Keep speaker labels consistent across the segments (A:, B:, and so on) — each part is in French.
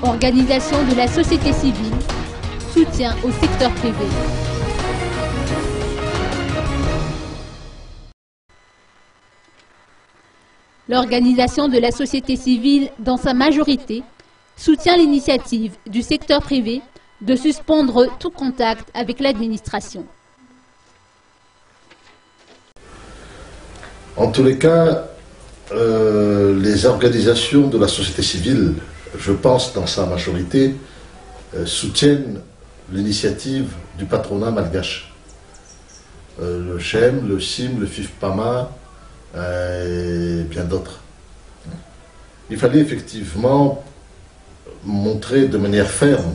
A: Organisation de la société civile, soutien au secteur privé. L'organisation de la société civile, dans sa majorité, soutient l'initiative du secteur privé de suspendre tout contact avec l'administration.
B: En tous les cas, les organisations de la société civile, je pense dans sa majorité, soutiennent l'initiative du patronat malgache. Le GEM, le CIM, le FIFPAMA et bien d'autres. Il fallait effectivement montrer de manière ferme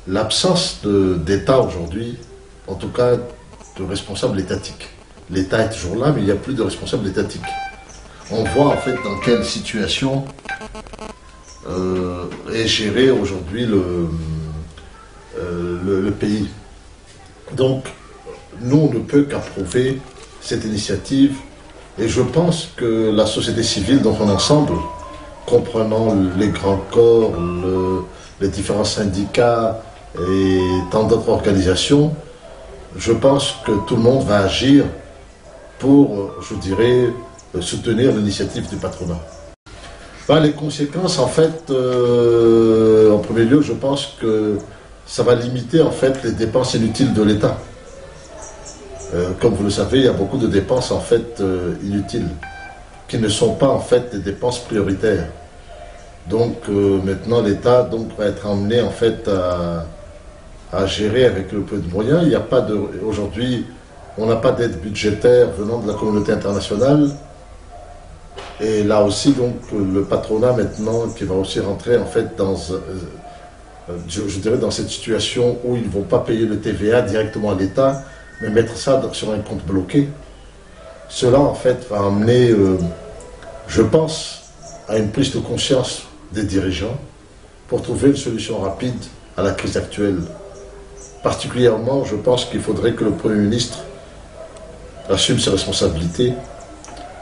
B: l'absence d'État aujourd'hui, en tout cas de responsables étatiques. L'État est toujours là, mais il n'y a plus de responsables étatiques. On voit en fait dans quelle situation est géré aujourd'hui le pays. Donc, nous, on ne peut qu'approuver cette initiative et je pense que la société civile dans son ensemble, comprenant les grands corps, les différents syndicats et tant d'autres organisations, je pense que tout le monde va agir pour, je dirais, soutenir l'initiative du patronat. Les conséquences, en fait, en premier lieu, je pense que ça va limiter en fait les dépenses inutiles de l'État. Comme vous le savez, il y a beaucoup de dépenses en fait inutiles, qui ne sont pas en fait des dépenses prioritaires. Donc maintenant l'État va être amené en fait à gérer avec le peu de moyens. Il n'y a pas de aujourd'hui, on n'a pas d'aide budgétaire venant de la communauté internationale. Et là aussi donc le patronat maintenant qui va aussi rentrer en fait dans je dirais dans cette situation où ils ne vont pas payer le TVA directement à l'État, mais mettre ça sur un compte bloqué. Cela en fait va amener, je pense, à une prise de conscience des dirigeants pour trouver une solution rapide à la crise actuelle. Particulièrement, je pense qu'il faudrait que le Premier ministre assume ses responsabilités,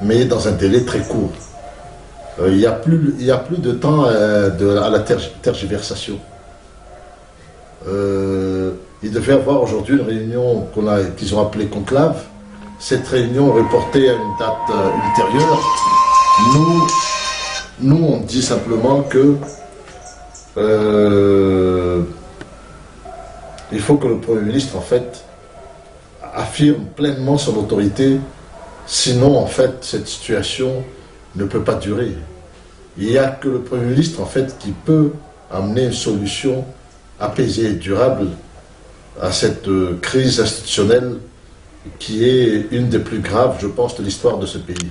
B: mais dans un délai très court. Il n'y a plus de temps à la tergiversation. Il devait y avoir aujourd'hui une réunion qu'ils ont appelée conclave. Cette réunion est reportée à une date ultérieure. Nous, on dit simplement que il faut que le Premier ministre, en fait, affirme pleinement son autorité. Sinon, en fait, cette situation ne peut pas durer. Il n'y a que le Premier ministre, en fait, qui peut amener une solution apaisée et durable à cette crise institutionnelle qui est une des plus graves, je pense, de l'histoire de ce pays.